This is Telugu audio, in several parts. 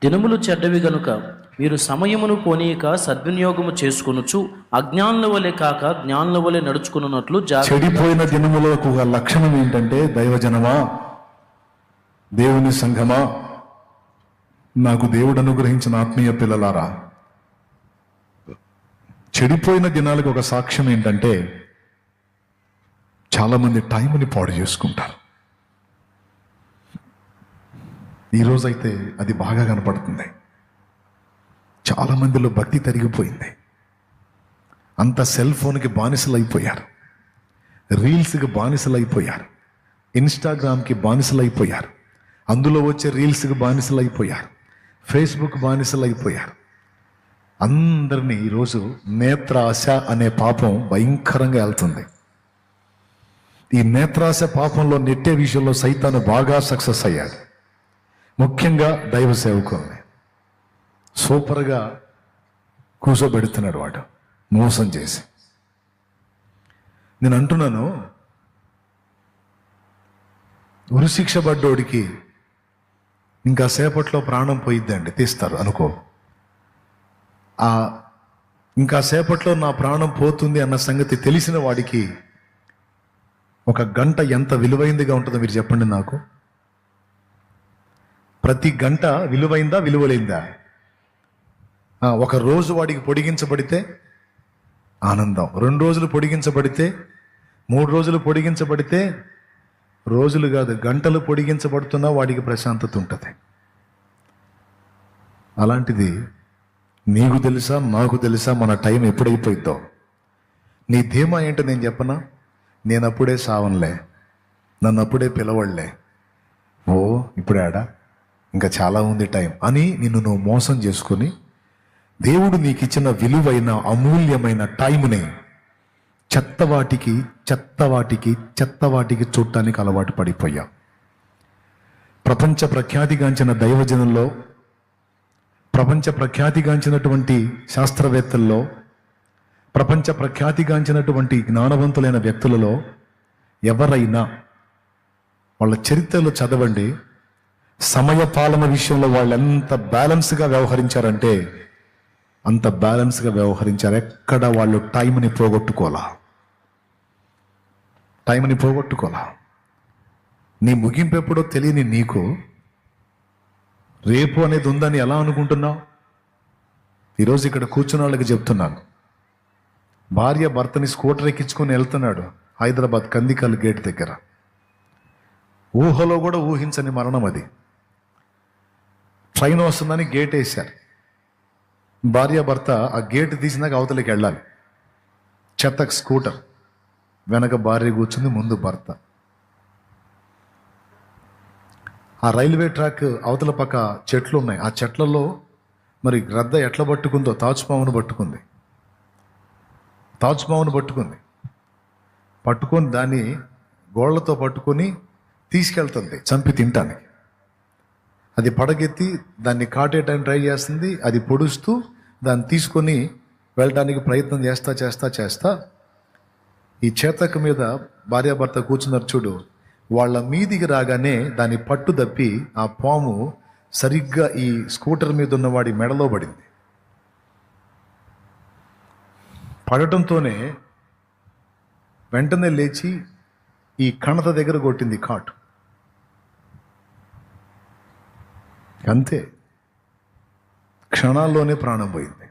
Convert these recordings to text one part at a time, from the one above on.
దినములు చెడ్డవి గనుక మీరు సమయమును పోనీయక సద్వినియోగము చేసుకొనుచు అజ్ఞానుల వలె కాక జ్ఞానుల వలె నడుచుకున్నట్లు చెడిపోయిన దినములకు ఒక లక్షణం ఏంటంటే, దైవజనమా, దేవుని సంఘమా, నాకు దేవుడు అనుగ్రహించిన ఆత్మీయ పిల్లలారా, చెడిపోయిన దినాలకు ఒక సాక్ష్యం ఏంటంటే, చాలామంది టైంని పాడు చేసుకుంటారు. ఈరోజైతే అది బాగా కనపడుతుంది. చాలా మందిలో భక్తి తరిగిపోయింది. అంత సెల్ ఫోన్కి బానిసలు అయిపోయారు, రీల్స్కి బానిసలు అయిపోయారు, ఇన్స్టాగ్రామ్కి బానిసలు అయిపోయారు, అందులో వచ్చే రీల్స్కి బానిసలు అయిపోయారు, ఫేస్బుక్ బానిసలు అయిపోయారు. అందరినీ ఈరోజు నేత్రాశ అనే పాపం భయంకరంగా వెళ్తుంది. ఈ నేత్రాశ పాపంలో నెట్టే విషయంలో సైతాను బాగా సక్సెస్ అయ్యాడు. ముఖ్యంగా దైవ సేవకుల్ని సూపర్గా కూర్చోబెడుతున్నాడు వాడు, మోసం చేసి. నేను అంటున్నాను, ఉరిశిక్ష పడ్డోడికి ఇంకా సేపట్లో ప్రాణం పోయిద్దండి, తీస్తారు అనుకో. ఇంకా సేపట్లో నా ప్రాణం పోతుంది అన్న సంగతి తెలిసిన వాడికి ఒక గంట ఎంత విలువైందిగా ఉంటుందో మీరు చెప్పండి నాకు. ప్రతి గంట విలువైందా, విలువలేందా? ఒక రోజు వాడికి పొడిగించబడితే ఆనందం, 2 రోజులు పొడిగించబడితే, 3 రోజులు పొడిగించబడితే, రోజులు కాదు గంటలు పొడిగించబడుతున్నా వాడికి ప్రశాంతత ఉంటుంది. అలాంటిది నీకు తెలుసా, నాకు తెలుసా మన టైం ఎప్పుడైపోయిద్దో? నీ ధీమా ఏంటో నేను చెప్పనా? నేను అప్పుడే సావన్లే, నన్ను అప్పుడే పిలవడలే, ఇప్పుడు ఆడా ఇంకా చాలా ఉంది టైం అని నిన్ను నువ్వు మోసం చేసుకొని, దేవుడు నీకు ఇచ్చిన విలువైన అమూల్యమైన టైంని చెత్తవాటికి చూడటానికి అలవాటు పడిపోయావు. ప్రపంచ ప్రఖ్యాతిగాంచిన దైవజనుల్లో, ప్రపంచ ప్రఖ్యాతిగాంచినటువంటి శాస్త్రవేత్తల్లో, ప్రపంచ ప్రఖ్యాతిగాంచినటువంటి జ్ఞానవంతులైన వ్యక్తులలో ఎవరైనా వాళ్ళ చరిత్రలో చదవండి, సమయ పాలన విషయంలో వాళ్ళు ఎంత బ్యాలెన్స్గా వ్యవహరించారంటే అంత బ్యాలెన్స్గా వ్యవహరించారు. ఎక్కడ వాళ్ళు టైంని పోగొట్టుకోలా. నీ ముగింపు ఎప్పుడో తెలియని నీకు రేపు అనేది ఉందని ఎలా అనుకుంటున్నావు? ఈరోజు ఇక్కడ కూర్చున్న వాళ్ళకి చెప్తున్నాను, భార్య భర్తని స్కూటర్ ఎక్కించుకొని వెళ్తున్నాడు హైదరాబాద్ కందికల్ గేట్ దగ్గర. ఊహలో కూడా ఊహించని మరణం అది. ట్రైన్ వస్తుందని గేట్ వేశారు. భార్య భర్త ఆ గేట్ తీసినాక అవతలికి వెళ్ళాలి. చెత్తకు స్కూటర్, వెనక భార్య కూర్చుంది, ముందు భర్త. ఆ రైల్వే ట్రాక్ అవతల పక్క చెట్లు ఉన్నాయి. ఆ చెట్లలో మరి గ్రద్ద ఎట్లా పట్టుకుందో, తాచుపామును పట్టుకొని దాన్ని గోళ్లతో పట్టుకొని తీసుకెళ్తుంది చంపి తింటానికి. అది పడగెత్తి దాన్ని కాటేయడానికి ట్రై చేస్తుంది. అది పొడుస్తూ దాన్ని తీసుకొని వెళ్ళడానికి ప్రయత్నం చేస్తా ఈ చేతక మీద భార్యాభర్త కూర్చున్నారు చూడు, వాళ్ళ మీదికి రాగానే దాన్ని పట్టు తప్పి ఆ పాము సరిగ్గా ఈ స్కూటర్ మీద ఉన్నవాడి మెడలో పడింది. పడటంతోనే వెంటనే లేచి ఈ కణత దగ్గర కొట్టింది కాటు. అంతే, క్షణాల్లోనే ప్రాణం పోయింది.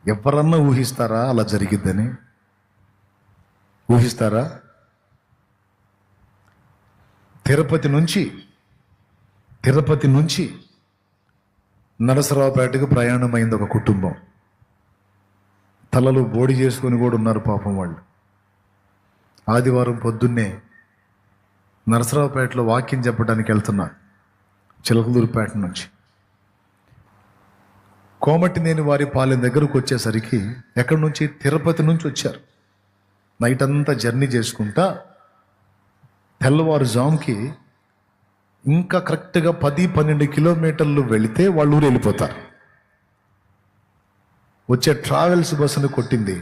ఎవరన్నా ఊహిస్తారా అలా జరిగిద్దని? ఊహిస్తారా? తిరుపతి నుంచి నరసరావుపేటకు ప్రయాణమైంది ఒక కుటుంబం. తలలు బోడి చేసుకొని కూడా ఉన్నారు పాపం వాళ్ళు. ఆదివారం పొద్దున్నే నరసరావుపేటలో వాక్యం చెప్పడానికి వెళ్తున్నారు. చిలకలూరుపేట నుంచి కోమటినేని వారి పాలెం దగ్గరకు వచ్చేసరికి, ఎక్కడి నుంచి? తిరుపతి నుంచి వచ్చారు. నైట్ అంతా జర్నీ చేసుకుంటా తెల్లవారుజాముకి ఇంకా కరెక్ట్గా 10-12 కిలోమీటర్లు వెళితే వాళ్ళ ఊరు వెళ్ళిపోతారు. వచ్చే ట్రావెల్స్ బస్సును కొట్టింది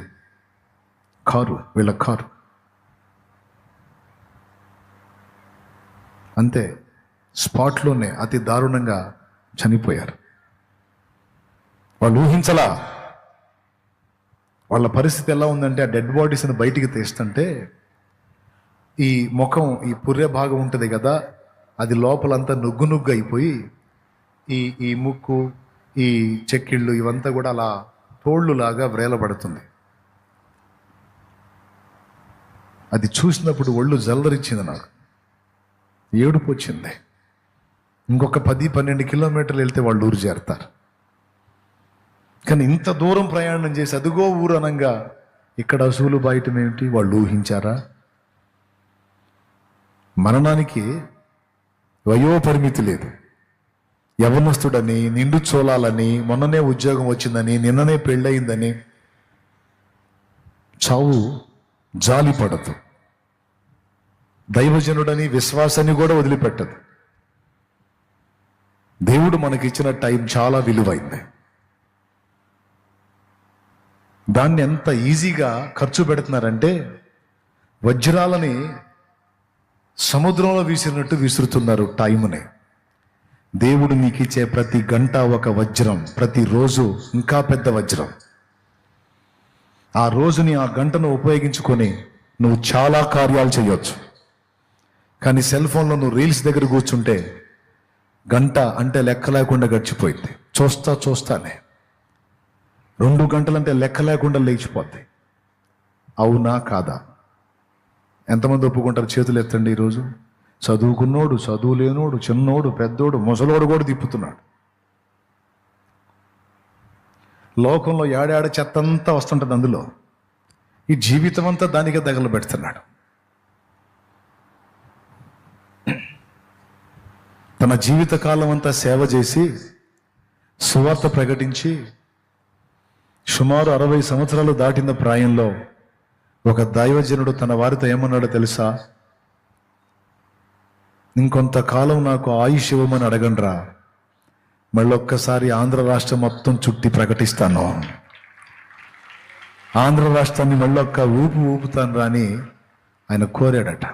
వీళ్ళ కారు. అంతే, స్పాట్లోనే అతి దారుణంగా చనిపోయారు. వాళ్ళు ఊహించలా. వాళ్ళ పరిస్థితి ఎలా ఉందంటే, ఆ డెడ్ బాడీస్ని బయటికి తీస్తుంటే ఈ ముఖం, ఈ పుర్రె భాగం ఉంటుంది కదా, అది లోపలంతా నుగ్గు నుగ్గు అయిపోయి ఈ ముక్కు, ఈ చెక్కిళ్ళు ఇవంతా కూడా అలా తోళ్ళులాగా వ్రేలబడుతుంది. అది చూసినప్పుడు ఒళ్ళు జల్లరిచ్చింది, నాకు ఏడుపు వచ్చింది. ఇంకొక 10-12 కిలోమీటర్లు వెళ్తే వాళ్ళు ఊరు చేరతారు. కానీ ఇంత దూరం ప్రయాణం చేసి అదిగో ఊరు అనంగా ఇక్కడ అసూలు బయటం ఏమిటి? వాళ్ళు ఊహించారా? మరణానికి వయోపరిమితి లేదు. యవనస్తుడని, నిండు చోళాలని, మొన్ననే ఉద్యోగం వచ్చిందని, నిన్ననే పెళ్ళయిందని చావు జాలి పడదు. దైవజనుడని, విశ్వాసాన్ని కూడా వదిలిపెట్టదు. దేవుడు మనకిచ్చిన టైం చాలా విలువైంది. దాన్ని ఎంత ఈజీగా ఖర్చు పెడుతున్నారంటే, వజ్రాలని సముద్రంలో విసిరినట్టు విసురుతున్నారు టైంని. దేవుడు నీకు ఇచ్చే ప్రతి గంట ఒక వజ్రం, ప్రతిరోజు ఇంకా పెద్ద వజ్రం. ఆ రోజుని, ఆ గంటను ఉపయోగించుకొని నువ్వు చాలా కార్యాలు చేయొచ్చు. కానీ సెల్ ఫోన్లో నువ్వు రీల్స్ దగ్గర కూర్చుంటే గంట అంటే లెక్క లేకుండా గడిచిపోయింది. చూస్తానే 2 గంటలంటే లెక్క లేకుండా లేచిపోద్ది. అవునా కాదా? ఎంతమంది ఒప్పుకుంటారు? చేతులు ఎత్తండి. ఈరోజు చదువుకున్నోడు, చదువు లేనోడు, చిన్నోడు, పెద్దోడు, ముసలోడు కూడా తిప్పుతున్నాడు. లోకంలో ఏడాడ చెత్త అంతా వస్తుంటుంది. అందులో ఈ జీవితం అంతా దానికే దగలు పెడుతున్నాడు. తన జీవితకాలం అంతా సేవ చేసి, సువార్త ప్రకటించి, సుమారు 60 సంవత్సరాలు దాటిన ప్రాయంలో ఒక దైవజనుడు తన వారితో ఏమన్నాడో తెలుసా? ఇంకొంతకాలం నాకు ఆయుష్ ఇవ్వమని అడగండ్రా, మళ్ళొక్కసారి ఆంధ్ర రాష్ట్రం మొత్తం చుట్టి ప్రకటిస్తాను. ఆంధ్ర రాష్ట్రాన్ని మళ్ళొక్క ఊపుతాను రా అని ఆయన కోరాడట.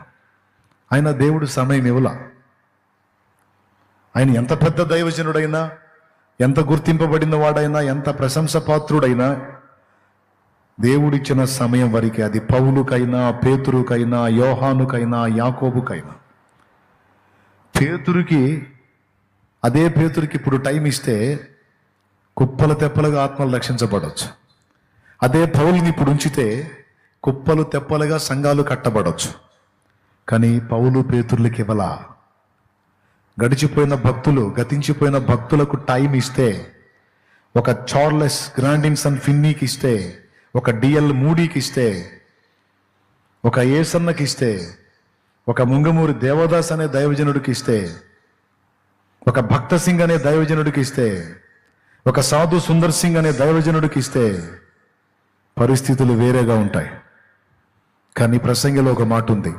ఆయన దేవుడు సమయం ఇవ్వలా. ఆయన ఎంత పెద్ద దైవజనుడైనా, ఎంత గుర్తింపబడిన వాడైనా, ఎంత ప్రశంసపాత్రుడైనా, దేవుడిచ్చిన సమయం వరకే. అది పౌలుకైనా, పేతురుకైనా, యోహానుకైనా, యాకోబుకైనా. అదే పేతురుకి ఇప్పుడు టైం ఇస్తే కుప్పలు తెప్పలుగా ఆత్మలు రక్షించబడవచ్చు. అదే పౌలుని ఇప్పుడు ఉంచితే కుప్పలు తెప్పలుగా సంఘాలు కట్టబడవచ్చు. కానీ పౌలు పేతురులకి ఇవ్వలా. గతించిపోయిన భక్తులకు టైం ఇస్తే, ఒక చార్లెస్ గ్రాండిన్సన్ ఫిన్నీకి ఇస్తే, ఒక డిఎల్ మూడీకి ఇస్తే, ఒక ఏసన్నకి ఇస్తే, ఒక ముంగమూరి దేవదాస్ అనే దైవజనుడికి ఇస్తే, ఒక భక్త సింగ్ అనే దైవజనుడికి ఇస్తే, ఒక సాధు సుందర్ సింగ్ అనే దైవజనుడికి ఇస్తే పరిస్థితులు వేరేగా ఉంటాయి. కానీ ప్రసంగిలో ఒక మాట ఉంది,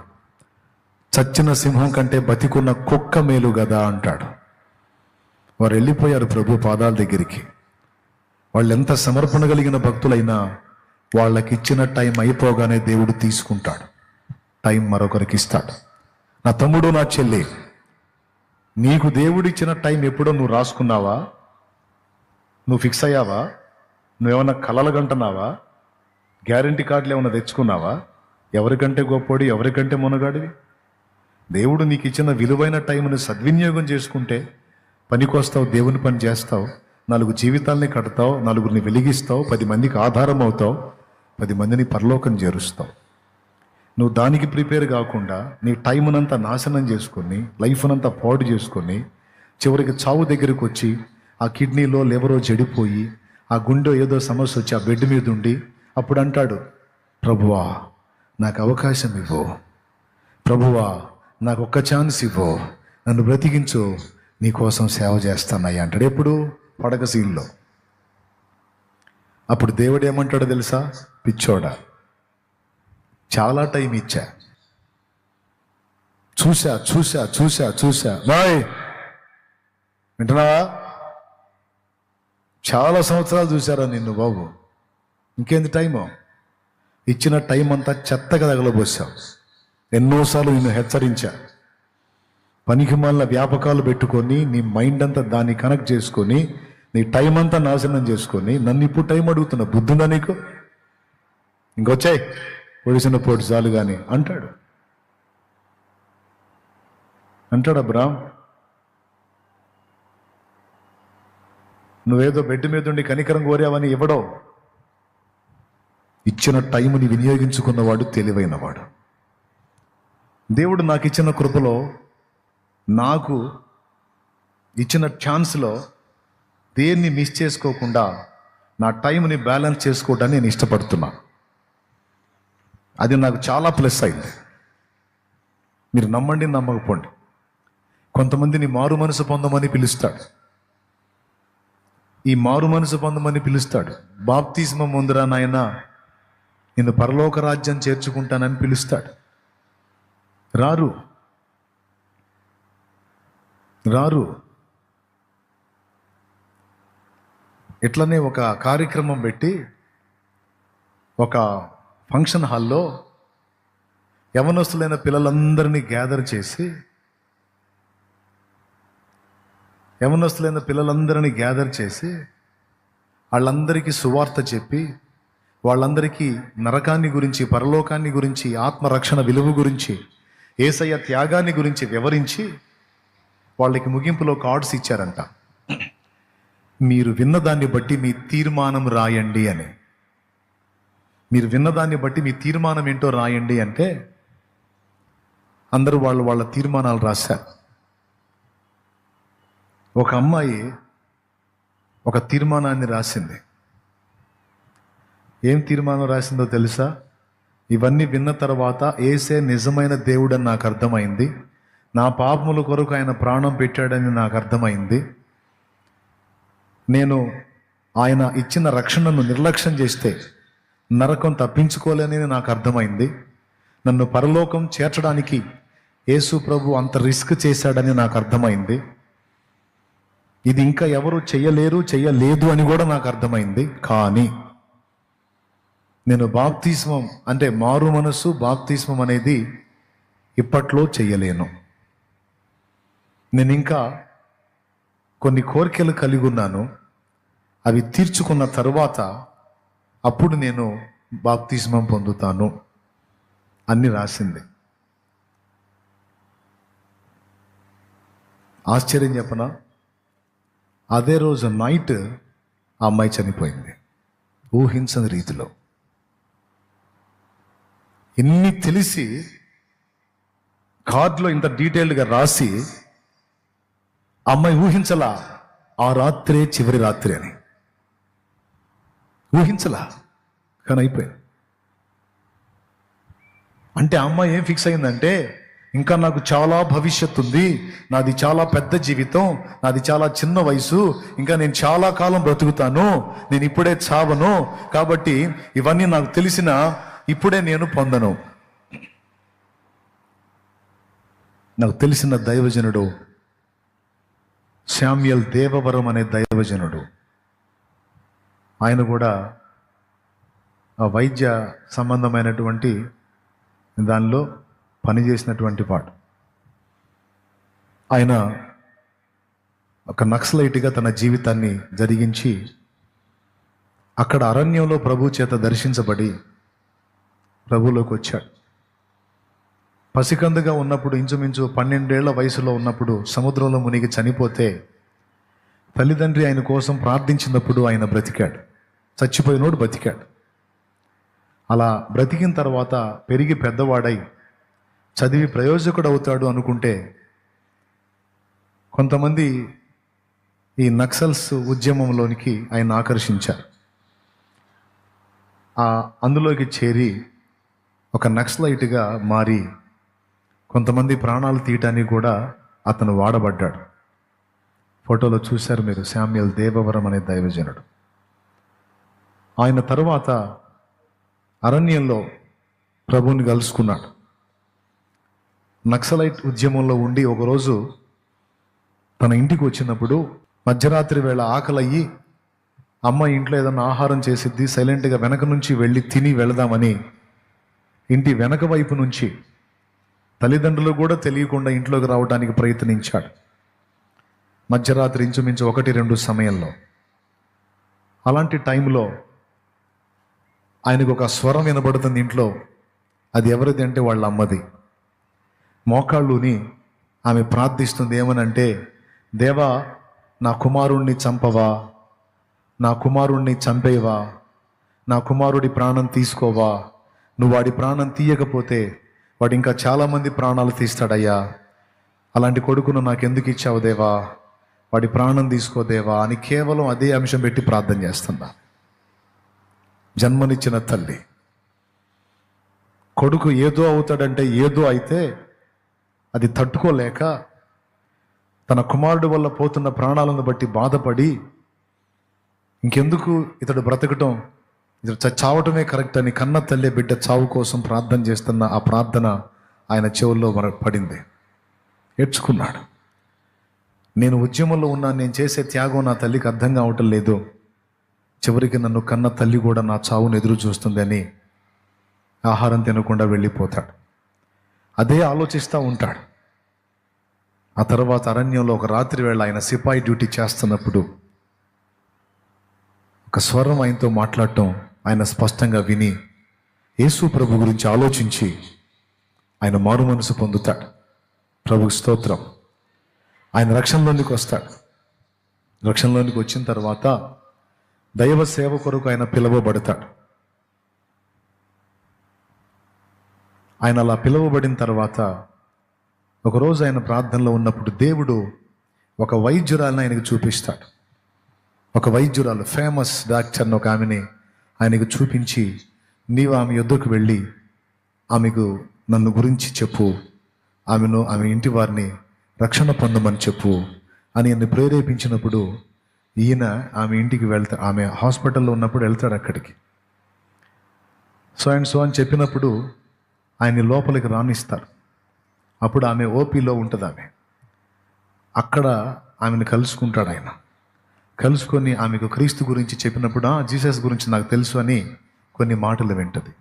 చచ్చిన సింహం కంటే బతికున్న కుక్క మేలు కదా అంటాడు. వారు వెళ్ళిపోయారు ప్రభు పాదాల దగ్గరికి. వాళ్ళు ఎంత సమర్పణ కలిగిన భక్తులైనా వాళ్ళకి ఇచ్చిన టైం అయిపోగానే దేవుడు తీసుకుంటాడు. టైం మరొకరికి ఇస్తాడు. నా తమ్ముడు, నా చెల్లి, నీకు దేవుడిచ్చిన టైం ఎప్పుడో నువ్వు రాసుకున్నావా? నువ్వు ఫిక్స్ అయ్యావా? నువ్వేమన్నా కలలుగంటున్నావా? గ్యారంటీ కార్డులు ఏమన్నా తెచ్చుకున్నావా? ఎవరికంటే గొప్పోడి, ఎవరికంటే మునగాడివి? దేవుడు నీకు ఇచ్చిన విలువైన టైంని సద్వినియోగం చేసుకుంటే పనికొస్తావు, దేవుని పని చేస్తావు, 4 జీవితాలని కడతావు, 4గురిని వెలిగిస్తావు, 10 మందికి ఆధారం అవుతావు, 10 మందిని పరలోకం చేరుస్తావు. నువ్వు దానికి ప్రిపేర్ కాకుండా నీ టైంనంతా నాశనం చేసుకొని, లైఫ్నంతా పాడు చేసుకొని, చివరికి చావు దగ్గరికి వచ్చి ఆ కిడ్నీలో లివరో చెడిపోయి, ఆ గుండె ఏదో సమస్య వచ్చి ఆ బెడ్ మీద ఉండి అప్పుడు అంటాడు, ప్రభువా నాకు అవకాశం ఇవ్వు, ప్రభువా నాకు ఒక్క ఛాన్స్ ఇవ్వు, నన్ను బ్రతికించు, నీకోసం సేవ చేస్తానయ్యా అంటాడు. ఎప్పుడు? పడక సీన్లో. అప్పుడు దేవుడు ఏమంటాడో తెలుసా? పిచ్చోడా, చాలా టైం ఇచ్చా, చూసా బాయ్, వింటున్నావా? చాలా సంవత్సరాలు చూసారా నిన్ను బాబు, ఇంకేంది టైము? ఇచ్చిన టైం అంతా చెత్తగా తగలబోసావు. ఎన్నోసార్లు నిన్ను హెచ్చరించా, పనికిమాలిన వ్యాపకాలు పెట్టుకొని నీ మైండ్ అంతా దాన్ని కనెక్ట్ చేసుకొని నీ టైం అంతా నాశనం చేసుకొని నన్ను ఇప్పుడు టైం అడుగుతున్నా, బుద్ధుందా నీకు? ఇంకొచ్చాయి పొడిసిన పోటు చాలు కానీ అంటాడు అబ్రామ్. నువ్వేదో బెడ్ మీద ఉండి కనికరం కోరావని ఇవ్వడో, ఇచ్చిన టైంని వినియోగించుకున్నవాడు తెలివైనవాడు. దేవుడు నాకు ఇచ్చిన కృపలో, నాకు ఇచ్చిన ఛాన్స్లో దేన్ని మిస్ చేసుకోకుండా నా టైంని బ్యాలెన్స్ చేసుకోవడానికి నేను ఇష్టపడుతున్నా. అది నాకు చాలా ప్లస్ అయింది. మీరు నమ్మండి నమ్మకపోండి, కొంతమందిని మారు మనసు పొందమని పిలుస్తాడు. ఈ మారు మనసు పొందమని పిలుస్తాడు. బాప్తిస్మం ముందురా నాయనా నిన్ను పరలోక రాజ్యం చేర్చుకుంటానని పిలుస్తాడు. రారు. ఇట్లనే ఒక కార్యక్రమం పెట్టి ఒక ఫంక్షన్ హాల్లో యవనస్తులైన పిల్లలందరినీ గ్యాదర్ చేసి వాళ్ళందరికీ సువార్త చెప్పి వాళ్ళందరికీ నరకాన్ని గురించి, పరలోకాన్ని గురించి, ఆత్మరక్షణ విలువ గురించి, యేసయ్య త్యాగాన్ని గురించి వివరించి వాళ్ళకి ముగింపులో కార్డ్స్ ఇచ్చారంట. మీరు విన్నదాన్ని బట్టి మీ తీర్మానం రాయండి అని. మీరు విన్నదాన్ని బట్టి మీ తీర్మానం ఏంటో రాయండి అంటే అందరూ వాళ్ళ తీర్మానాలు రాశారు. ఒక అమ్మాయి ఒక తీర్మానాన్ని రాసింది. ఏం తీర్మానం రాసిందో తెలుసా? ఇవన్నీ విన్న తర్వాత యేసే నిజమైన దేవుడని నాకు అర్థమైంది, నా పాపముల కొరకు ఆయన ప్రాణం పెట్టాడని నాకు అర్థమైంది, నేను ఆయన ఇచ్చిన రక్షణను నిర్లక్ష్యం చేస్తే నరకం తప్పించుకోలేనని నాకు అర్థమైంది, నన్ను పరలోకం చేర్చడానికి యేసు ప్రభు అంత రిస్క్ చేశాడని నాకు అర్థమైంది, ఇది ఇంకా ఎవరు చెయ్యలేదు అని కూడా నాకు అర్థమైంది. కానీ నేను బాప్తిస్మం అంటే మారు మనసు బాప్తిస్మం అనేది ఇప్పట్లో చెయ్యలేను. నేను ఇంకా కొన్ని కోరికలు కలిగి ఉన్నాను, అవి తీర్చుకున్న తరువాత అప్పుడు నేను బాప్తిస్మం పొందుతాను అని రాసింది. ఆశ్చర్యం చెప్పనా, అదే రోజు నైట్ ఆ అమ్మాయి చనిపోయింది. ఊహించని రీతిలో. ఇన్ని తెలిసి కార్డులో ఇంత డీటెయిల్డ్గా రాసి అమ్మాయి ఊహించలా ఆ రాత్రే చివరి రాత్రి అని. ఊహించలా, కానీ అయిపోయింది. అంటే ఆ అమ్మాయి ఏం ఫిక్స్ అయిందంటే, ఇంకా నాకు చాలా భవిష్యత్తు ఉంది, నాది చాలా పెద్ద జీవితం, నాది చాలా చిన్న వయసు, ఇంకా నేను చాలా కాలం బ్రతుకుతాను, నేను ఇప్పుడే చావను, కాబట్టి ఇవన్నీ నాకు తెలిసిన ఇప్పుడే నేను పొందను. నాకు తెలిసిన దైవజనుడు శామ్యూయల్ దేవవరం అనే దైవజనుడు, ఆయన కూడా ఆ వైద్య సంబంధమైనటువంటి దానిలో పనిచేసినటువంటి వాడు. ఆయన ఒక నక్సలైట్గా తన జీవితాన్ని జరిగించి అక్కడ అరణ్యంలో ప్రభు చేత దర్శించబడి ప్రభులోకి వచ్చాడు. పసికందుగా ఉన్నప్పుడు, ఇంచుమించు 12 ఏళ్ల వయసులో ఉన్నప్పుడు సముద్రంలో మునిగి చనిపోతే తల్లిదండ్రి ఆయన కోసం ప్రార్థించినప్పుడు ఆయన బ్రతికాడు. చచ్చిపోయినోడు బ్రతికాడు. అలా బ్రతికిన తర్వాత పెరిగి పెద్దవాడై చదివి ప్రయోజకుడు అవుతాడు అనుకుంటే కొంతమంది ఈ నక్సల్స్ ఉద్యమంలోనికి ఆయన ఆకర్షించారు. అందులోకి చేరి ఒక నక్సలైట్గా మారి కొంతమంది ప్రాణాలు తీయటానికి కూడా అతను వాడబడ్డాడు. ఫోటోలో చూశారు మీరు, శామ్యూయల్ దేవవరం అనే దైవజనుడు. ఆయన తరువాత అరణ్యంలో ప్రభువుని కలుసుకున్నాడు. నక్సలైట్ ఉద్యమంలో ఉండి ఒకరోజు తన ఇంటికి వచ్చినప్పుడు మధ్యరాత్రి వేళ ఆకలయ్యి అమ్మ ఇంట్లో ఏదన్నా ఆహారం చేసిద్ది, సైలెంట్గా వెనక నుంచి వెళ్ళి తిని వెళదామని ఇంటి వెనక వైపు నుంచి తల్లిదండ్రులు కూడా తెలియకుండా ఇంట్లోకి రావడానికి ప్రయత్నించాడు. మధ్యరాత్రి ఇంచుమించు 1-2 సమయంలో. అలాంటి టైంలో ఆయనకు ఒక స్వరం వినబడుతుంది ఇంట్లో. అది ఎవరిది అంటే వాళ్ళ అమ్మది. మోకాళ్ళుని ఆమె ప్రార్థిస్తుంది. ఏమనంటే, దేవా, నా కుమారుణ్ణి చంపవా, నా కుమారుణ్ణి చంపేవా, నా కుమారుడి ప్రాణం తీసుకోవా, నువ్వు వాడి ప్రాణం తీయకపోతే వాడు ఇంకా చాలామంది ప్రాణాలు తీస్తాడయ్యా, అలాంటి కొడుకును నాకెందుకు ఇచ్చావు దేవా, వాడి ప్రాణం తీసుకోదేవా అని కేవలం అదే అంశం పెట్టి ప్రార్థన చేస్తున్నా. జన్మనిచ్చిన తల్లి. కొడుకు ఏదో అవుతాడంటే ఏదో అయితే అది తట్టుకోలేక తన కుమారుడు వల్ల పోతున్న ప్రాణాలను బట్టి బాధపడి ఇంకెందుకు ఇతడు బ్రతకటం, ఇతడు చావటమే కరెక్ట్ అని కన్న తల్లి బిడ్డ చావు కోసం ప్రార్థన చేస్తున్న ఆ ప్రార్థన ఆయన చెవుల్లో పడింది. ఏడ్చుకున్నాడు. నేను ఉద్యమంలో ఉన్నాను, నేను చేసే త్యాగం నా తల్లికి అర్థం కావటం లేదు, చివరికి నన్ను కన్న తల్లి కూడా నా చావును ఎదురు చూస్తుంది అని ఆహారం తినకుండా వెళ్ళిపోతాడు. అదే ఆలోచిస్తూ ఉంటాడు. ఆ తర్వాత అరణ్యంలో ఒక రాత్రి వేళ ఆయన సిపాయి డ్యూటీ చేస్తున్నప్పుడు ఒక స్వరం ఆయనతో మాట్లాడటం ఆయన స్పష్టంగా విని యేసు ప్రభు గురించి ఆలోచించి ఆయన మారు మనసు పొందుతాడు. ప్రభుకి స్తోత్రం. ఆయన రక్షణలోనికి వస్తాడు. రక్షణలోనికి వచ్చిన తర్వాత దైవ సేవ కొరకు ఆయన పిలువబడతాడు. ఆయన అలా పిలువబడిన తర్వాత ఒకరోజు ఆయన ప్రార్థనలో ఉన్నప్పుడు దేవుడు ఒక వైద్యురాలను ఆయనకు చూపిస్తాడు. ఒక వైద్యురాలు, ఫేమస్ డాక్టర్ని ఒక ఆమెని ఆయనకు చూపించి, నీవు ఆమె యొద్దకు వెళ్ళి ఆమెకు నన్ను గురించి చెప్పు, ఆమె ఇంటి వారిని రక్షణ పొందమని చెప్పు అని ఆయన ప్రేరేపించినప్పుడు ఈయన ఆమె ఇంటికి వెళ్తాడు. ఆమె హాస్పిటల్లో ఉన్నప్పుడు వెళ్తాడు అక్కడికి. సో అని చెప్పినప్పుడు ఆయన్ని లోపలికి రానిస్తారు. అప్పుడు ఆమె ఓపీలో ఉంటుంది. అక్కడ ఆమెను కలుసుకుంటాడు ఆయన. కలుసుకొని ఆమెకు క్రీస్తు గురించి చెప్పినప్పుడు జీసస్ గురించి నాకు తెలుసు అని కొన్ని మాటలు వింటది.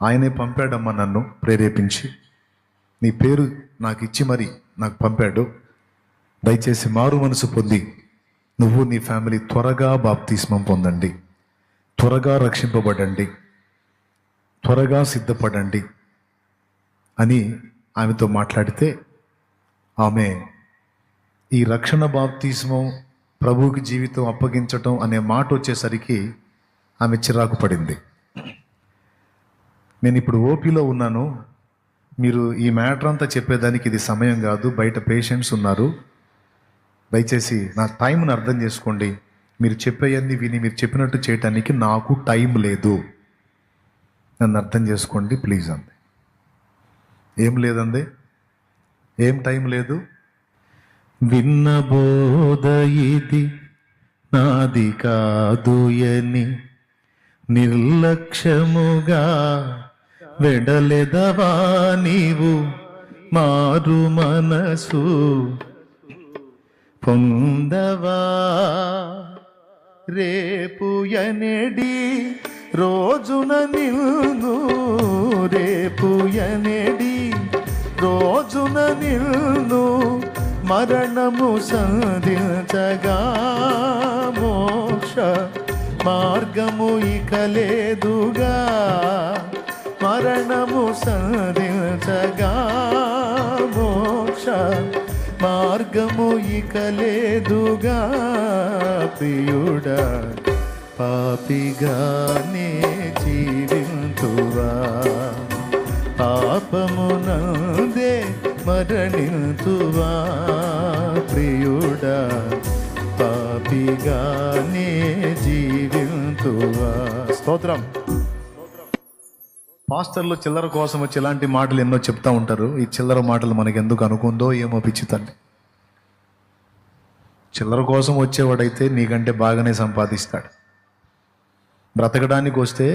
ఆయనే పంపాడమ్మా నన్ను ప్రేరేపించి, నీ పేరు నాకు ఇచ్చి మరి నాకు పంపాడు, దయచేసి మారు మనసు పొంది నువ్వు నీ ఫ్యామిలీ త్వరగా బాప్తిస్మం పొందండి, త్వరగా రక్షింపబడండి, త్వరగా సిద్ధపడండి అని ఆమెతో మాట్లాడితే ఆమె ఈ రక్షణ బాప్తిస్మం, ప్రభువుకి జీవితం అప్పగించటం అనే మాట వచ్చేసరికి ఆమె చిరాకు పడింది. నేను ఇప్పుడు ఓపీలో ఉన్నాను, మీరు ఈ మ్యాటర్ అంతా చెప్పేదానికి ఇది సమయం కాదు, బయట పేషెంట్స్ ఉన్నారు, దయచేసి నా టైంను అర్థం చేసుకోండి, మీరు చెప్పేయన్నీ విని మీరు చెప్పినట్టు చేయటానికి నాకు టైం లేదు, నన్ను అర్థం చేసుకోండి ప్లీజ్ అంది. ఏం లేదండి, ఏం టైం లేదు, విన్న బోధ ఇది నాది కాదుయని నిర్లక్ష్యముగా వెడలెదవా నీవు, మారు మనసు పొందవా, రేపు ఎనడి రోజున నిన్ను, రేపు ఎనడి రోజున నిన్ను మరణము సంధించగా, మోక్ష మార్గము ఇక లేదుగా, మరణము సంధించగా, మోక్ష మార్గము ఇక లేదుగా, ప్రియుడా పాపిగానే జీవింతువా, పాపమునందే మరణింతువా, ప్రియుడా పాపిగానే జీవింతువా. స్తోత్రం. పాస్టర్లు చిల్లర కోసం వచ్చి ఇలాంటి మాటలు ఎన్నో చెప్తా ఉంటారు. ఈ చిల్లర మాటలు మనకి ఎందుకు అనుకుందో ఏమో పిచ్చి తల్లి. చిల్లర కోసం వచ్చేవాడైతే నీకంటే బాగానే సంపాదిస్తాడు. బ్రతకడానికి వస్తే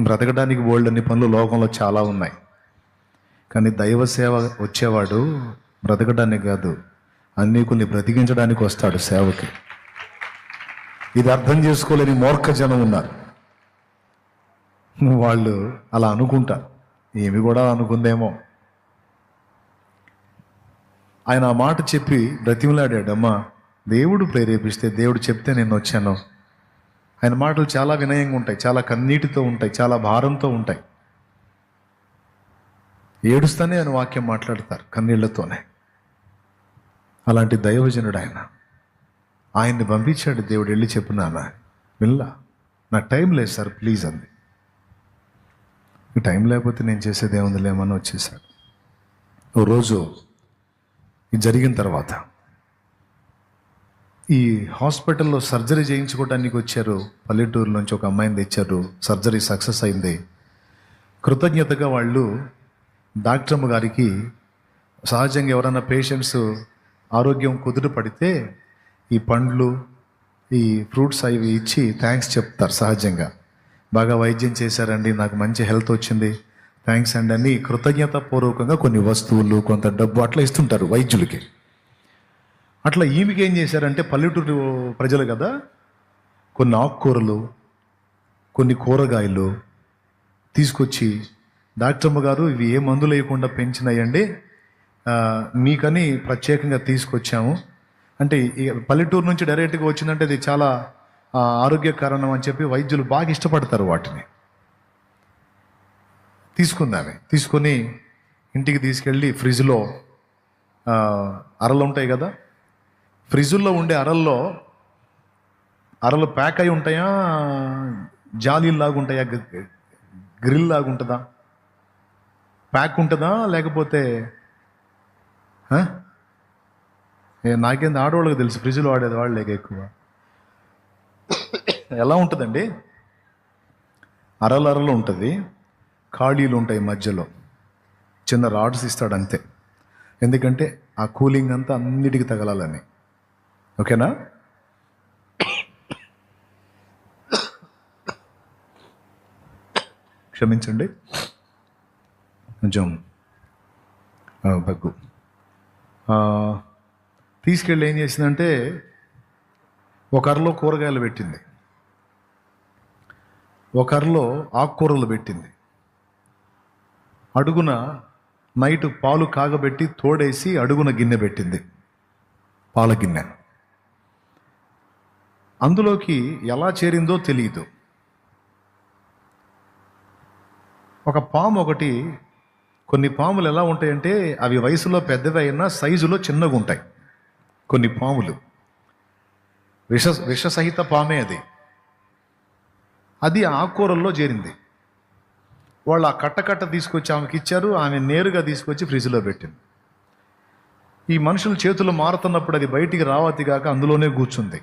బ్రతకడానికి బోల్డన్ని పనులు లోకంలో చాలా ఉన్నాయి. కానీ దైవ సేవ వచ్చేవాడు బ్రతకడానికి కాదు, అన్నికుల్ని బ్రతికించడానికి వస్తాడు సేవకి. ఇది అర్థం చేసుకోలేని మూర్ఖ జనం ఉన్నారు. వాళ్ళు అలా అనుకుంటారు. ఏమి కూడా అనుకుందేమో, ఆయన ఆ మాట చెప్పి బ్రతిమలాడాడు, అమ్మా దేవుడు ప్రేరేపిస్తే, దేవుడు చెప్తే నేను వచ్చాను. ఆయన మాటలు చాలా వినయంగా ఉంటాయి, చాలా కన్నీటితో ఉంటాయి, చాలా భారంతో ఉంటాయి. ఏడుస్తానే ఆయన వాక్యం మాట్లాడతారు కన్నీళ్లతోనే. అలాంటి దైవజనుడు ఆయన. ఆయన్ని పంపించాడు దేవుడు, వెళ్ళి చెప్పున్నానా విల్లా, నాకు టైం లేదు సార్ ప్లీజ్ అంది. టైం లేకపోతే నేను చేసేది ఏముందిలేమని వచ్చేసాడు. ఓ రోజు ఇది జరిగిన తర్వాత ఈ హాస్పిటల్లో సర్జరీ చేయించుకోవడానికి వచ్చారు. పల్లెటూరు నుంచి ఒక అమ్మాయిని తెచ్చారు, సర్జరీ సక్సెస్ అయింది. కృతజ్ఞతగా వాళ్ళు డాక్టర్ గారికి, సహజంగా ఎవరైనా పేషెంట్స్ ఆరోగ్యం కుదురు పడితే ఈ పండ్లు, ఈ ఫ్రూట్స్ అవి ఇచ్చి థ్యాంక్స్ చెప్తారు. సహజంగా బాగా వైద్యం చేశారండి, నాకు మంచి హెల్త్ వచ్చింది, థ్యాంక్స్ అండి అని కృతజ్ఞతాపూర్వకంగా కొన్ని వస్తువులు, కొంత డబ్బు అట్లా ఇస్తుంటారు వైద్యులకి. అట్లా ఈమెకి ఏం చేశారంటే, పల్లెటూరు ప్రజలు కదా, కొన్ని ఆకుకూరలు, కొన్ని కూరగాయలు తీసుకొచ్చి, డాక్టర్మ్మ గారు ఇవి ఏ మందులు వేయకుండా పెంచినాయండి, మీకని ప్రత్యేకంగా తీసుకొచ్చాము అంటే, ఈ పల్లెటూరు నుంచి డైరెక్ట్గా వచ్చిందంటే ఇది చాలా ఆరోగ్య కారణం అని చెప్పి వైద్యులు బాగా ఇష్టపడతారు వాటిని. తీసుకుందామే, తీసుకొని ఇంటికి తీసుకెళ్ళి ఫ్రిడ్జ్లో, అరలు ఉంటాయి కదా, ఫ్రిడ్జ్లో ఉండే అరలు ప్యాక్ అయి ఉంటాయా, జాలీలాగా ఉంటాయా, గ్రిల్ లాగా ఉంటుందా, ప్యాక్ ఉంటుందా, లేకపోతే నాకేంది ఆడవాళ్ళకి తెలుసు, ఫ్రిడ్జ్లో వాడేది వాళ్ళేక ఎక్కువ. ఎలా ఉంటుందండి, అరలు ఉంటుంది, ఖాళీలు ఉంటాయి మధ్యలో, చిన్న రాడ్స్ ఇస్తాడు అంతే, ఎందుకంటే ఆ కూలింగ్ అంతా అన్నిటికీ తగలాలని. ఓకేనా? క్షమించండి, కొంచెం దగ్గు. తీసుకెళ్ళి ఏం చేసిందంటే, ఒక అరలో కూరగాయలు పెట్టింది, ఒక అరలో ఆకుకూరలు పెట్టింది, అడుగున నైట్ పాలు కాగబెట్టి తోడేసి అడుగున గిన్నె పెట్టింది, పాల గిన్నె. అందులోకి ఎలా చేరిందో తెలియదు. ఒక పాము ఒకటి, కొన్ని పాములు ఎలా ఉంటాయంటే అవి వయసులో పెద్దవి అయినా సైజులో చిన్నగా ఉంటాయి. కొన్ని పాములు విషసహిత పామే అది ఆకుకూరల్లో చేరింది. వాళ్ళు ఆ కట్ట తీసుకొచ్చి ఆమెకి ఇచ్చారు, ఆమె నేరుగా తీసుకొచ్చి ఫ్రిడ్జ్లో పెట్టింది. ఈ మనుషుల చేతులు మారుతున్నప్పుడు అది బయటికి రావతి కాక అందులోనే కూర్చుంది.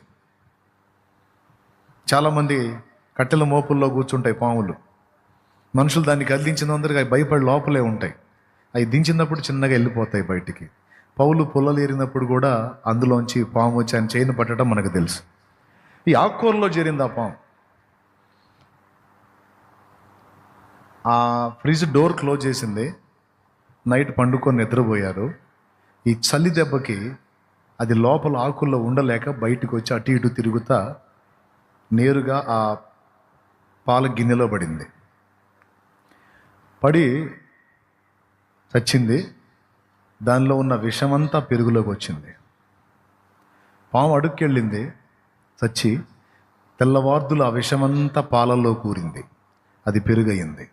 చాలామంది కట్టెల మోపుల్లో కూర్చుంటాయి పాములు, మనుషులు దాన్ని కదిలించినందరికి అవి భయపడి లోపలే ఉంటాయి, అవి దించినప్పుడు చిన్నగా వెళ్ళిపోతాయి బయటికి. పౌలు పొల్లలు ఏరినప్పుడు కూడా అందులోంచి పాము వచ్చి ఆయన చేయిని పట్టడం మనకు తెలుసు. ఈ ఆకుకూరలో చేరింది ఆ పాము. ఆ ఫ్రిడ్జ్ డోర్ క్లోజ్ చేసింది, నైట్ పండుకొని నిద్రపోయారు. ఈ చలి దెబ్బకి అది లోపల ఆకుల్లో ఉండలేక బయటకు వచ్చి అటు ఇటు తిరుగుతా నేరుగా ఆ పాల గిన్నెలో పడింది. పడి చచ్చింది. దానిలో ఉన్న విషమంతా పెరుగులోకి వచ్చింది. పాము అడుక్కెళ్ళింది, చచ్చి తెల్లవార్దులు ఆ విషమంతా పాలల్లో కూరింది, అది పెరుగయింది.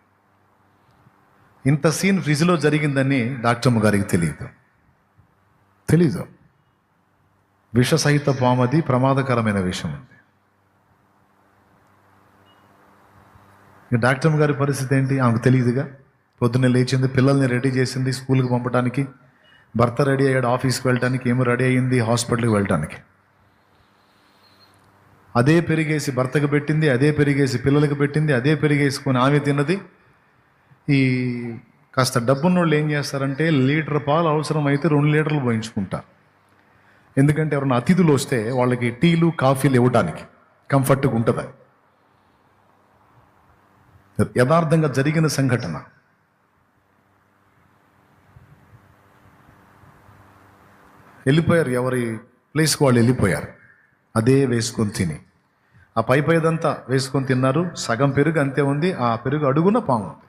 ఇంత సీన్ ఫ్రిడ్జ్లో జరిగిందని డాక్టర్ గారికి తెలీదు. విషసహిత పామది, ప్రమాదకరమైన విషం ఉంది. డాక్టర్ గారి పరిస్థితి ఏంటి, ఆమెకు తెలియదుగా. పొద్దున్నే లేచింది, పిల్లల్ని రెడీ చేసింది స్కూల్కి పంపడానికి, భర్త రెడీ అయ్యాడు ఆఫీస్కి వెళ్ళటానికి, ఏమో రెడీ అయ్యింది హాస్పిటల్కి వెళ్ళటానికి. అదే పెరిగేసి భర్తకు పెట్టింది, అదే పెరిగేసి పిల్లలకు పెట్టింది, అదే పెరిగేసుకొని ఆమె తిన్నది. ఈ కాస్త డబ్బున్నోళ్ళు ఏం చేస్తారంటే, లీటర్ పాలు అవసరం అయితే 2 లీటర్లు పోయించుకుంటారు. ఎందుకంటే ఎవరైనా అతిథులు వస్తే వాళ్ళకి టీలు కాఫీలు ఇవ్వడానికి కంఫర్ట్గా ఉంటుంది. యథార్థంగా జరిగిన సంఘటన. వెళ్ళిపోయారు, ఎవరి ప్లేస్కి వాళ్ళు వెళ్ళిపోయారు. అదే వేసుకొని తిని, ఆ పైదంతా వేసుకొని తిన్నారు. సగం పెరుగు అంతే ఉంది, ఆ పెరుగు అడుగున పాము ఉంది.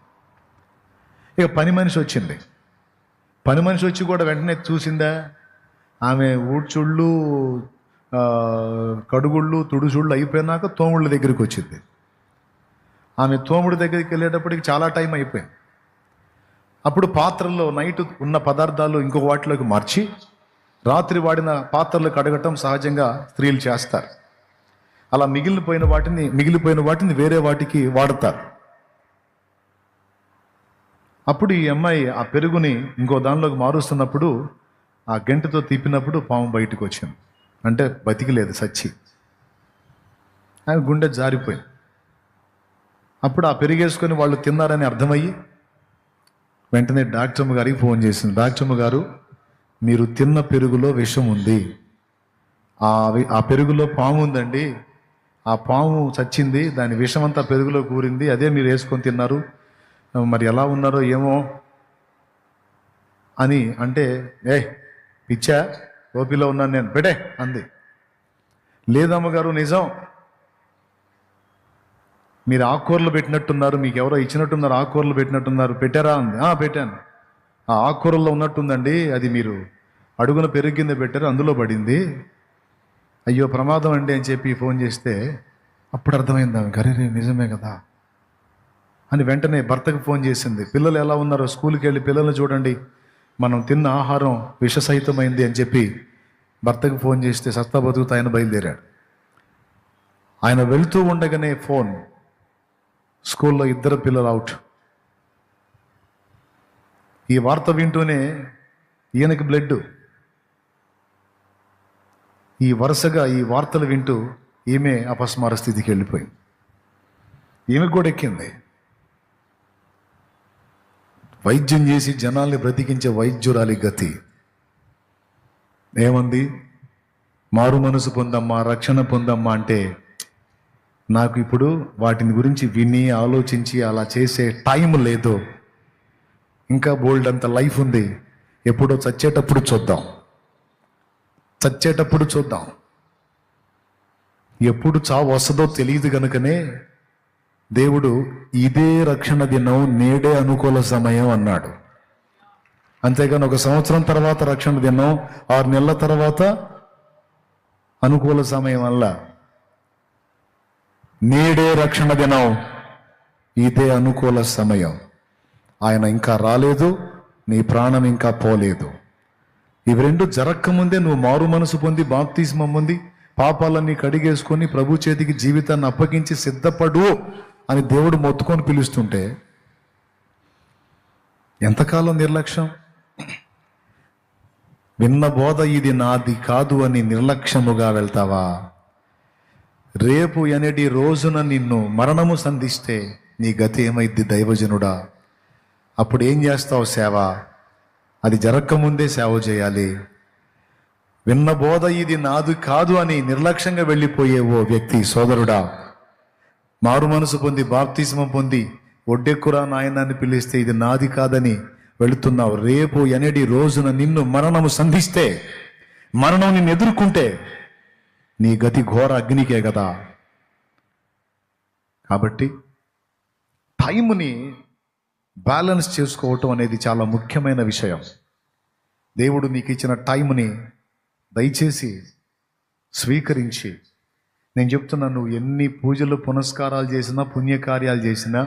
ఇక పని మనిషి వచ్చింది. పని మనిషి వచ్చి కూడా వెంటనే చూసిందా, ఆమె ఊడ్చుళ్ళు, ఆ, కడుగుళ్ళు, తుడుచుళ్ళు అయిపోయినాక తోముళ్ళ దగ్గరికి వచ్చింది. ఆమె తోముడి దగ్గరికి వెళ్ళేటప్పటికి చాలా టైం అయిపోయింది. అప్పుడు పాత్రల్లో నైట్ ఉన్న పదార్థాలు ఇంకొక వాటిలోకి మార్చి రాత్రి వాడిన పాత్రలు కడగటం సహజంగా స్త్రీలు చేస్తారు. అలా మిగిలిపోయిన వాటిని వేరే వాటికి వాడతారు. అప్పుడు ఈ అమ్మాయి ఆ పెరుగుని ఇంకో దానిలోకి మారుస్తున్నప్పుడు ఆ గంటతో తిప్పినప్పుడు పాము బయటకు వచ్చింది. అంటే బతికిలేదు, సచ్చి. ఆమె గుండె జారిపోయింది. అప్పుడు ఆ పెరిగేసుకొని వాళ్ళు తిన్నారని అర్థమయ్యి వెంటనే డాక్టర్మ్మ గారికి ఫోన్ చేసింది. డాక్టర్మ్మ గారు, మీరు తిన్న పెరుగులో విషం ఉంది, ఆ పెరుగులో పాము ఉందండి, ఆ పాము చచ్చింది, దాని విషమంతా పెరుగులో కూరింది, అదే మీరు వేసుకొని తిన్నారు, మరి ఎలా ఉన్నారో ఏమో అని అంటే, పిచ్చా, ఓపిలో ఉన్నాను నేను, పెట్టే అంది. లేదమ్మగారు, నిజం, మీరు ఆకుకూరలు పెట్టినట్టున్నారు, మీకు ఎవరో ఇచ్చినట్టున్నారు, ఆకుకూరలు పెట్టినట్టున్నారు, పెట్టారా అంది. పెట్టాను, ఆ ఆకుకూరల్లో ఉన్నట్టుందండి, అది మీరు అడుగున పెరుగు కింద పెట్టారు, అందులో పడింది, అయ్యో ప్రమాదం అండి అని చెప్పి ఫోన్ చేస్తే అప్పుడు అర్థమైంది ఆమె, అరే నిజమే కదా అని వెంటనే భర్తకు ఫోన్ చేసింది. పిల్లలు ఎలా ఉన్నారో, స్కూల్కి వెళ్ళి పిల్లల్ని చూడండి, మనం తిన్న ఆహారం విషసహితమైంది అని చెప్పి భర్తకు ఫోన్ చేస్తే సత్తా బతుకుతా ఆయన బయలుదేరాడు. ఆయన వెళ్తూ ఉండగానే ఫోన్, స్కూల్లో 2 పిల్లలు అవుట్. ఈ వార్త వింటూనే ఈయనకి బ్లడ్. ఈ వరుసగా ఈ వార్తలు వింటూ ఈమె అపస్మార స్థితికి వెళ్ళిపోయింది. ఈమెకు కూడా ఎక్కింది. వైద్యం చేసి జనాల్ని బ్రతికించే వైద్యురాలి గతి ఏమంది? మారు మనసు పొందమ్మా, రక్షణ పొందమ్మా అంటే నాకు ఇప్పుడు వాటిని గురించి విని ఆలోచించి అలా చేసే టైం లేదు. ఇంకా బోల్డ్ అంత లైఫ్ ఉంది. ఎప్పుడో చచ్చేటప్పుడు చూద్దాం. ఎప్పుడు చావు వస్తుందో తెలియదు కనుకనే దేవుడు ఇదే రక్షణ దినం, నేడే అనుకూల సమయం అన్నాడు. అంతేగాని 1 సంవత్సరం తర్వాత రక్షణ దినం, 6 నెలల తర్వాత అనుకూల సమయం వల్ల, నేడే రక్షణ దినం, ఇదే అనుకూల సమయం. ఆయన ఇంకా రాలేదు, నీ ప్రాణం ఇంకా పోలేదు. ఇవి 2 జరగకముందే నువ్వు మారు మనసు పొంది బాప్తిస్మం పొంది పాపాలన్నీ కడిగేసుకొని ప్రభు చేతికి జీవితాన్ని అప్పగించి సిద్ధపడు అని దేవుడు మొత్తుకొని పిలుస్తుంటే ఎంతకాలం నిర్లక్ష్యం? విన్న బోధ ఇది నాది కాదు అని నిర్లక్ష్యముగా వెళ్తావా? రేపు ఎనటి రోజున నిన్ను మరణము సంధిస్తే నీ గతి ఏమైద్ది దైవజనుడా? అప్పుడు ఏం చేస్తావు? సేవ. అది జరగకముందే సేవ చేయాలి. విన్న బోధ ఇది నాది కాదు అని నిర్లక్ష్యంగా వెళ్ళిపోయే ఓ వ్యక్తి, సోదరుడా, మారు మనసు పొంది బాప్తిస్మం పొంది ఒడ్డెక్కురా నాయనాన్ని పిలిస్తే ఇది నాది కాదని వెళుతున్నావు. రేపు ఎనడి రోజున నిన్ను మరణము సంధిస్తే, మరణం నిన్ను ఎదుర్కొంటే నీ గతి ఘోర అగ్నికే కదా. కాబట్టి టైంని బ్యాలెన్స్ చేసుకోవటం అనేది చాలా ముఖ్యమైన విషయం. దేవుడు నీకు ఇచ్చిన టైంని దయచేసి స్వీకరించి, నేను చెప్తున్నా, నువ్వు ఎన్ని పూజలు పునస్కారాలు చేసినా, పుణ్యకార్యాలు చేసినా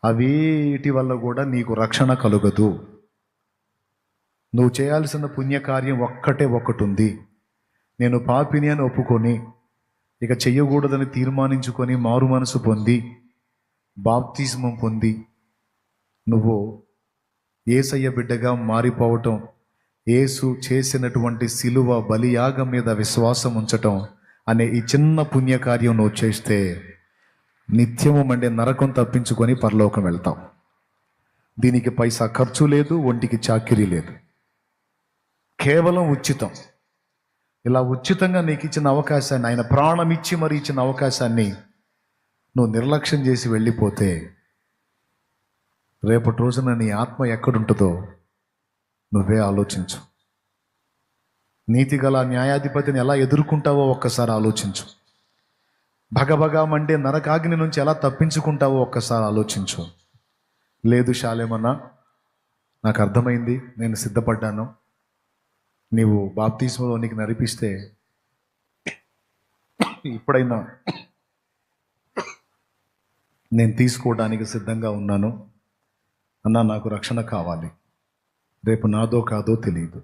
అవేటి వల్ల కూడా నీకు రక్షణ కలుగదు. నువ్వు చేయాల్సిన పుణ్యకార్యం ఒకటి ఉంది. నేను పాపిని అని ఒప్పుకొని ఇక చెయ్యకూడదని తీర్మానించుకొని మారు మనసు పొంది బాప్తిస్మం పొంది నువ్వు యేసయ్య బిడ్డగా మారిపోవటం, యేసు చేసినటువంటి సిలువ బలియాగం మీద విశ్వాసం ఉంచటం అనే ఈ చిన్న పుణ్యకార్యం నువ్వు చేస్తే నిత్యము మండే నరకం తప్పించుకొని పరలోకం వెళ్తాం. దీనికి పైసా ఖర్చు లేదు, ఒంటికి చాకిరీ లేదు, కేవలం ఉచితం. ఇలా ఉచితంగా నీకు ఇచ్చిన అవకాశాన్ని, ఆయన ప్రాణం ఇచ్చి మరి ఇచ్చిన అవకాశాన్ని నువ్వు నిర్లక్ష్యం చేసి వెళ్ళిపోతే రేపటి రోజున నీ ఆత్మ ఎక్కడుంటుందో నువ్వే ఆలోచించు. నీతిగల న్యాయాధిపతిని ఎలా ఎదుర్కొంటావో ఒక్కసారి ఆలోచించు. భగభగా మండే నరకాగ్ని నుంచి ఎలా తప్పించుకుంటావో ఒక్కసారి ఆలోచించు. లేదు శాలేమన్నా, నాకు అర్థమైంది, నేను సిద్ధపడ్డాను, నీవు బాప్తిస్మలో నీకు నడిపిస్తే ఇప్పుడైనా నేను తీసుకోవడానికి సిద్ధంగా ఉన్నాను అన్నా, నాకు రక్షణ కావాలి, రేపు నాదో కాదో తెలియదు,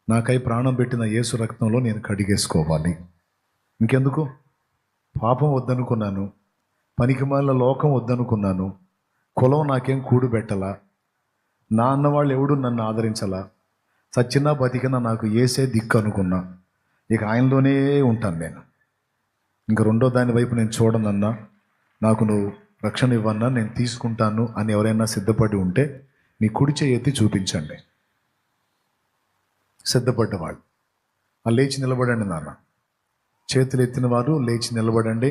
నాకై ప్రాణం పెట్టిన యేసు రక్తంలో నేను కడిగేసుకోవాలి. ఇంకెందుకు? పాపం వద్దనుకున్నాను, పనికిమాలిన లోకం వద్దనుకున్నాను, కులం నాకేం కూడు పెట్టలా, నా అన్నవాళ్ళు ఎవడు నన్ను ఆదరించలా, సచ్చినా బతికినా నాకు ఏసే దిక్కు అనుకున్నా. ఇక ఆయనలోనే ఉంటాను నేను. ఇంక రెండో దాని వైపు నేను చూడనన్నా, నాకు నువ్వు రక్షణ ఇవ్వన్నా నేను తీసుకుంటాను అని ఎవరైనా సిద్ధపడి ఉంటే మీ కుడి చేయి ఎత్తి చూపించండి. సిద్ధపడ్డవాళ్ళు లేచి నిలబడండి నాన్న. చేతులు ఎత్తిన వారు లేచి నిలబడండి.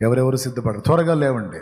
ఎవరెవరు సిద్ధపడరు త్వరగా లేవండి.